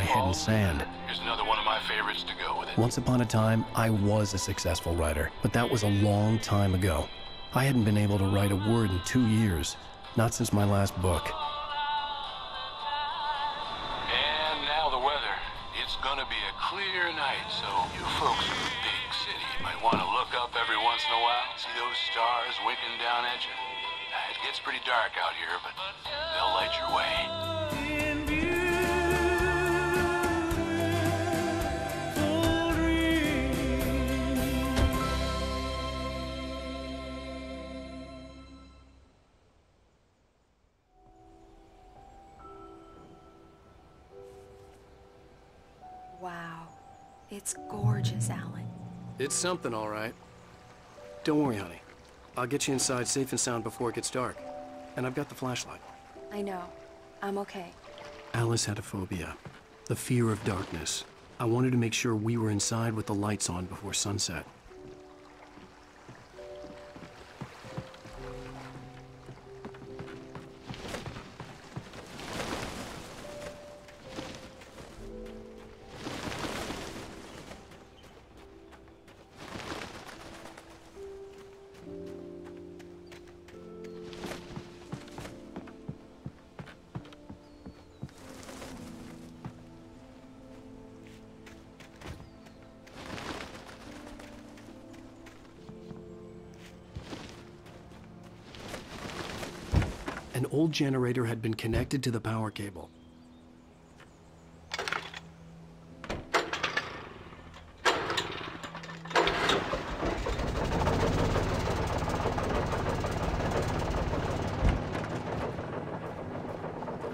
head in sand. Here's another one of my favorites to go with it. Once upon a time, I was a successful writer, but that was a long time ago. I hadn't been able to write a word in 2 years, not since my last book. And now the weather. It's gonna be a clear night, so you folks in the big city might want to look up every once in a while, see those stars winking down at you. It gets pretty dark out here, but they'll light your way. Wow. It's gorgeous, Alan. It's something, all right. Don't worry, honey. I'll get you inside safe and sound before it gets dark. And I've got the flashlight. I know. I'm okay. Alice had a phobia. The fear of darkness. I wanted to make sure we were inside with the lights on before sunset. An old generator had been connected to the power cable.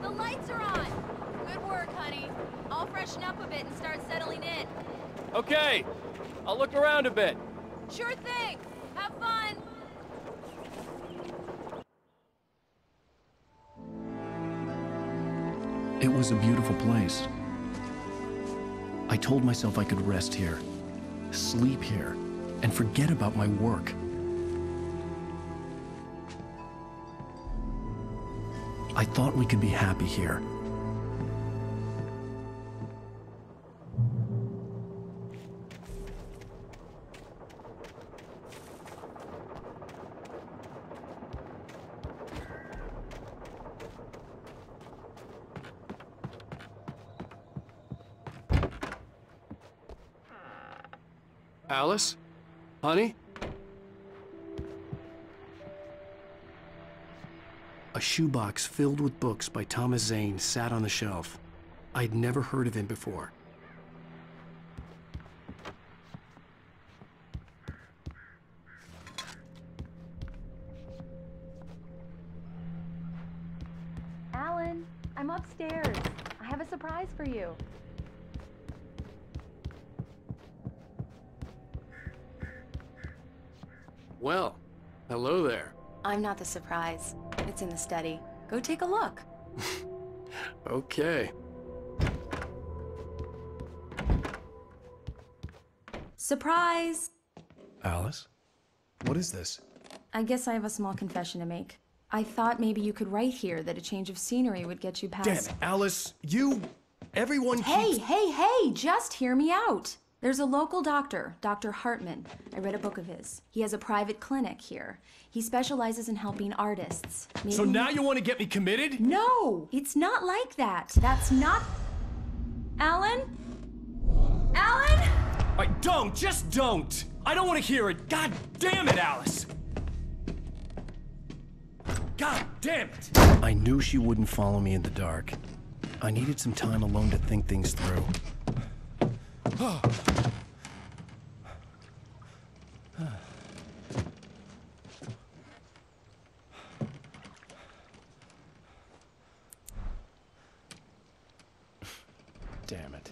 The lights are on! Good work, honey. I'll freshen up a bit and start settling in. Okay, I'll look around a bit. Sure thing! Have fun! It was a beautiful place. I told myself I could rest here, sleep here, and forget about my work. I thought we could be happy here. Alice? Honey? A shoebox filled with books by Thomas Zane sat on the shelf. I'd never heard of him before. Alan, I'm upstairs. I have a surprise for you. Well, hello there. I'm not the surprise. It's in the study. Go take a look. Okay. Surprise! Alice? What is this? I guess I have a small confession to make. I thought maybe you could write here that a change of scenery would get you past... Damn it, Alice, everyone Hey, keeps... hey, just hear me out. There's a local doctor, Dr. Hartman. I read a book of his. He has a private clinic here. He specializes in helping artists. Maybe... So now you want to get me committed? No, it's not like that. That's not... Alan? Alan? Just don't! I don't want to hear it! God damn it, Alice! God damn it! I knew she wouldn't follow me in the dark. I needed some time alone to think things through. Damn it.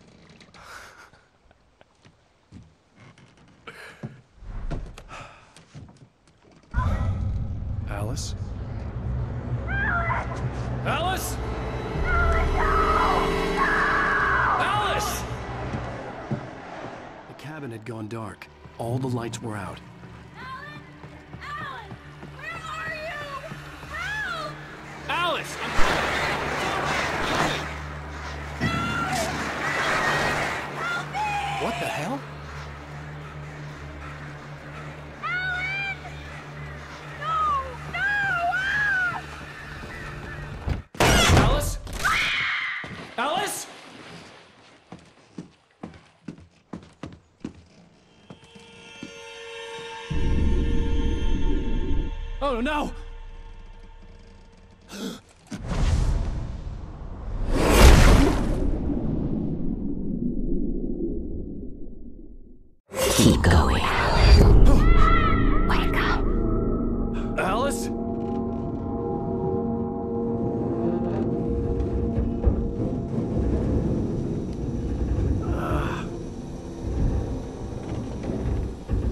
Alice? Alice? Alice! The cabin had gone dark. All the lights were out. Alan! Alan! Where are you? Help! Alice! What the hell? Alice? Alice? Oh no! Keep going. Wake up. Alice?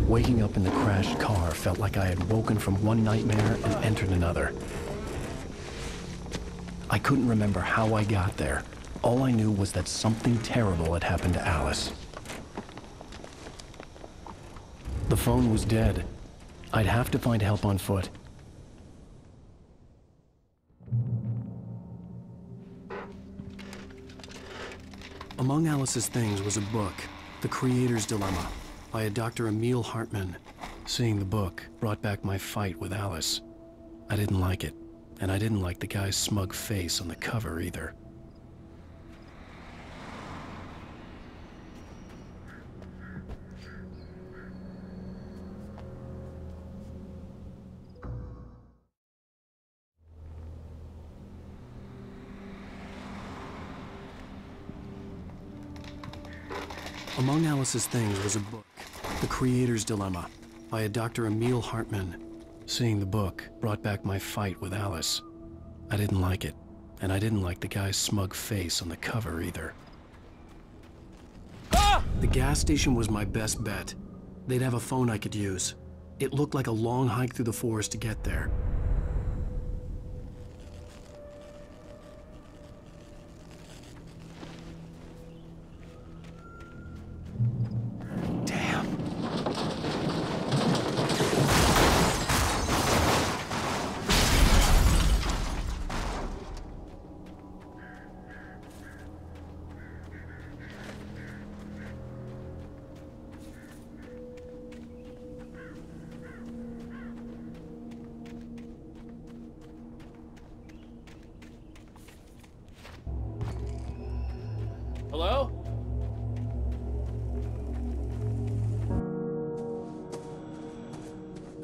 Waking up in the crashed car felt like I had woken from one nightmare and entered another. I couldn't remember how I got there. All I knew was that something terrible had happened to Alice. The phone was dead. I'd have to find help on foot. Among Alice's things was a book, The Creator's Dilemma, by a Dr. Emil Hartman. Seeing the book brought back my fight with Alice. I didn't like it, and I didn't like the guy's smug face on the cover either. Among Alice's things was a book, The Creator's Dilemma, by a Dr. Emil Hartman. Seeing the book brought back my fight with Alice. I didn't like it, and I didn't like the guy's smug face on the cover either. Ah! The gas station was my best bet. They'd have a phone I could use. It looked like a long hike through the forest to get there. Hello?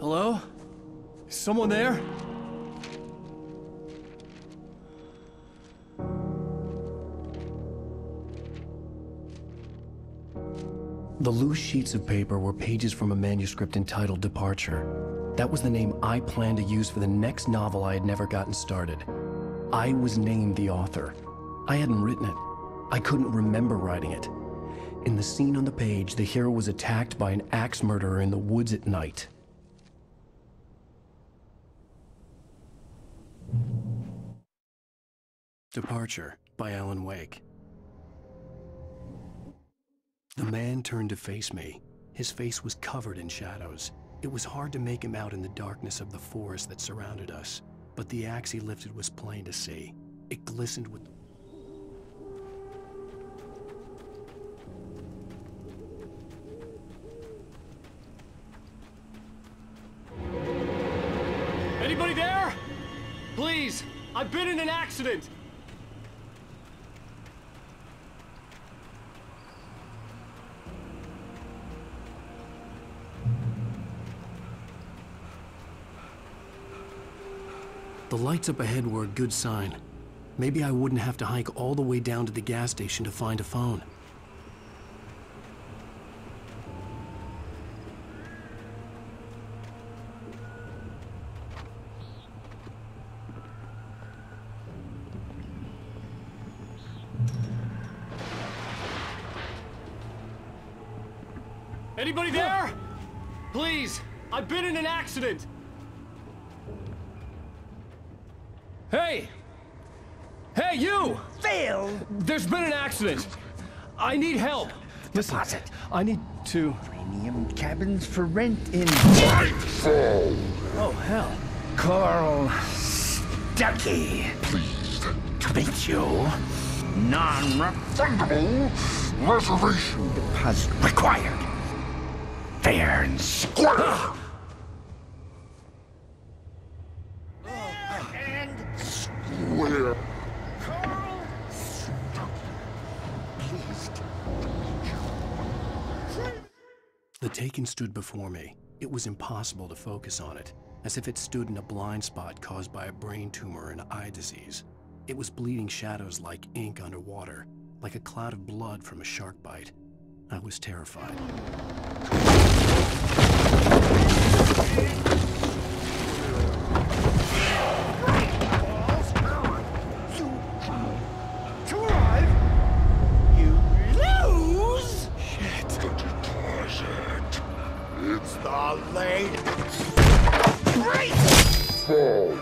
Hello? Is someone there? The loose sheets of paper were pages from a manuscript entitled Departure. That was the name I planned to use for the next novel I had never gotten started. I was named the author. I hadn't written it. I couldn't remember writing it. In the scene on the page, the hero was attacked by an axe murderer in the woods at night. Departure by Alan Wake. The man turned to face me. His face was covered in shadows. It was hard to make him out in the darkness of the forest that surrounded us, but the axe he lifted was plain to see. It glistened with Anybody there? Please, I've been in an accident. The lights up ahead were a good sign. Maybe I wouldn't have to hike all the way down to the gas station to find a phone. Anybody there? Please, I've been in an accident. Hey! Hey, you! Phil! There's been an accident. I need help. Listen, Deposit. I need to... Premium cabins for rent in Nightfall. Oh, hell. Carl Stuckey. Pleased to meet you. Non-refundable reservation deposit required. Fair and square. And square. Carl, please. The Taken stood before me. It was impossible to focus on it, as if it stood in a blind spot caused by a brain tumor and eye disease. It was bleeding shadows like ink underwater, like a cloud of blood from a shark bite. I was terrified. To arrive, you lose. Shit. It's the latest. Great fall.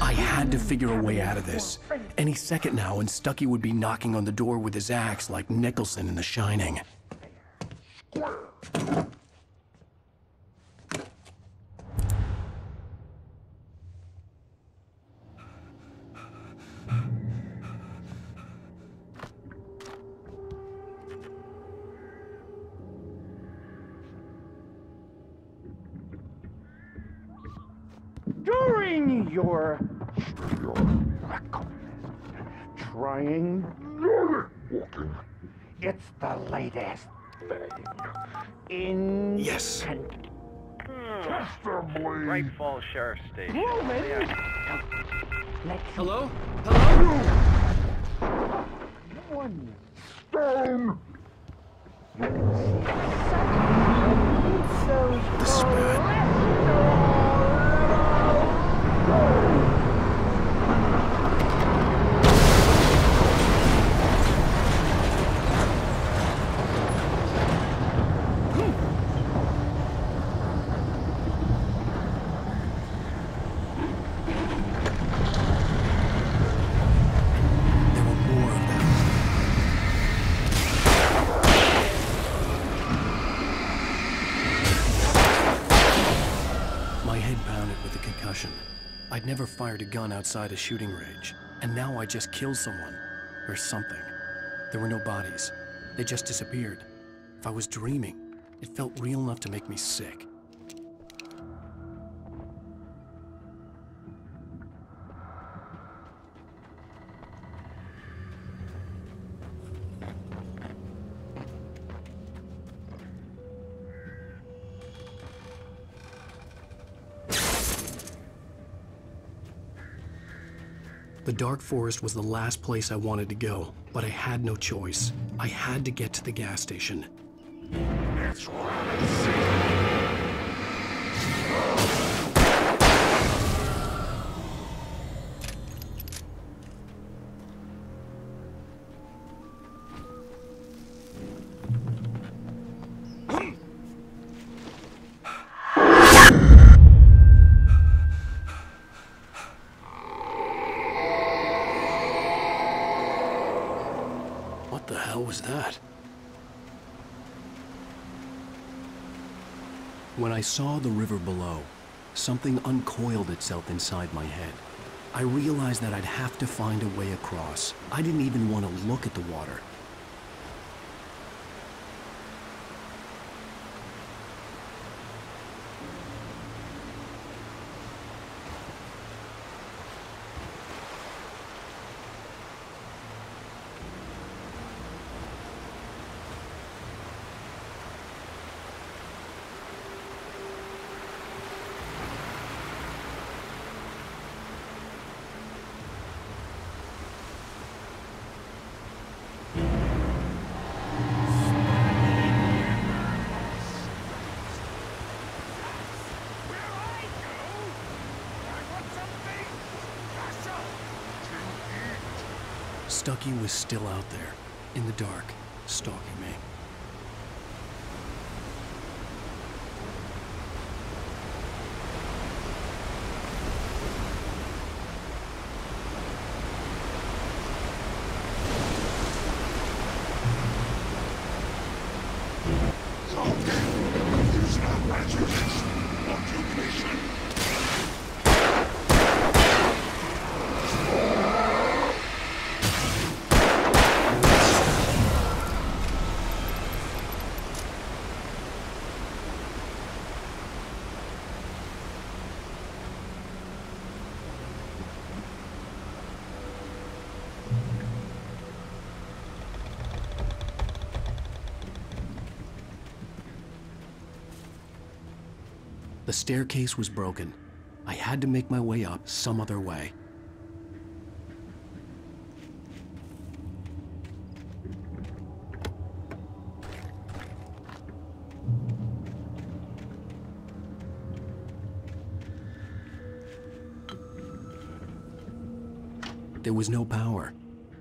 I had to figure a way out of this. Any second now, and Stucky would be knocking on the door with his axe like Nicholson in The Shining. During your trying walking, it's the latest thing in Yes. contestably Great Falls Sheriff Station. Hello? Hello? one stone. The spat. I'd never fired a gun outside a shooting range, and now I just killed someone. Or something. There were no bodies. They just disappeared. If I was dreaming, it felt real enough to make me sick. The dark forest was the last place I wanted to go, but I had no choice. I had to get to the gas station. That's what I see. What the hell was that? When I saw the river below, something uncoiled itself inside my head. I realized that I'd have to find a way across. I didn't even want to look at the water. Stucky was still out there, in the dark, stalking me. The staircase was broken. I had to make my way up some other way. There was no power.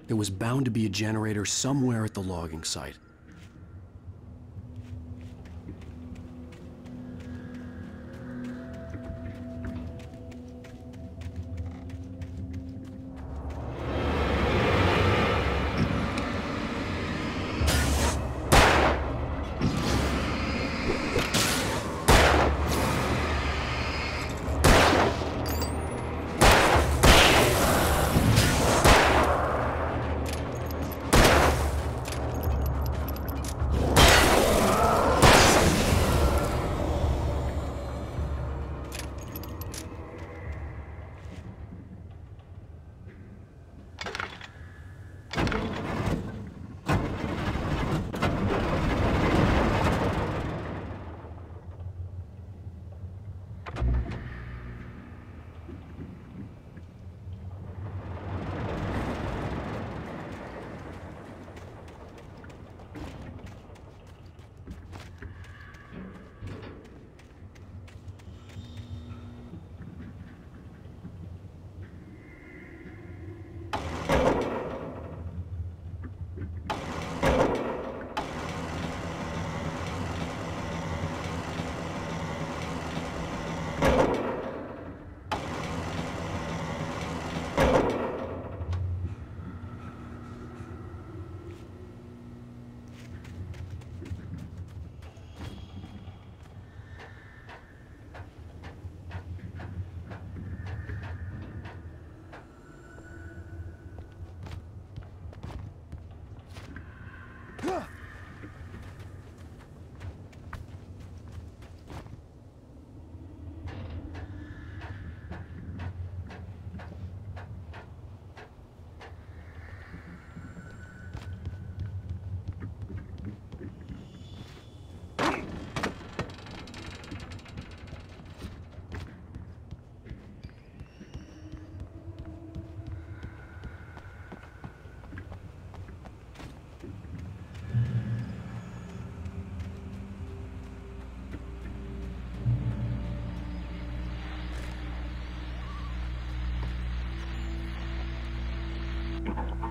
There was bound to be a generator somewhere at the logging site.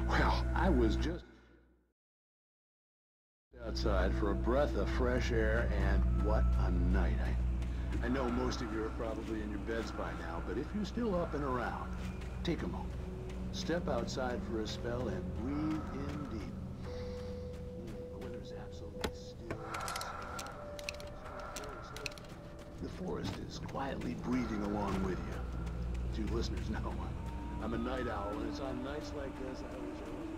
Well, I was just outside for a breath of fresh air, and what a night. I know most of you are probably in your beds by now, but if you're still up and around, take a moment. Step outside for a spell and breathe in deep. The weather's absolutely still. The forest is quietly breathing along with you. To listeners know, I'm a night owl, and it's on nights like this I wish I wasn't.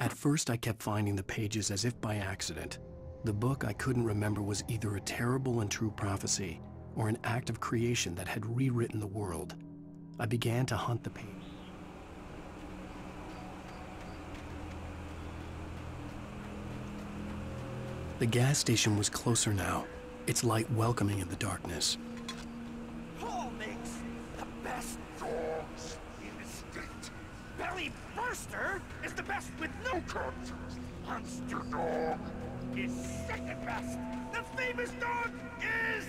At first, I kept finding the pages as if by accident. The book I couldn't remember was either a terrible and true prophecy or an act of creation that had rewritten the world. I began to hunt the page. The gas station was closer now, its light welcoming in the darkness. Paul makes the best dogs in the state. Belly Burster is the best with no contest. Monster Dog is second best. The famous dog is...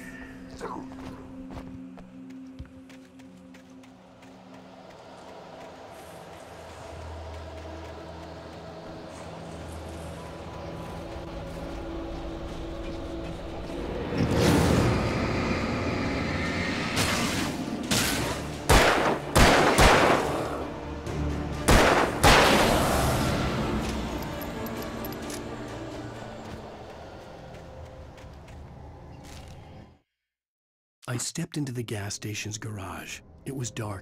I stepped into the gas station's garage. It was dark,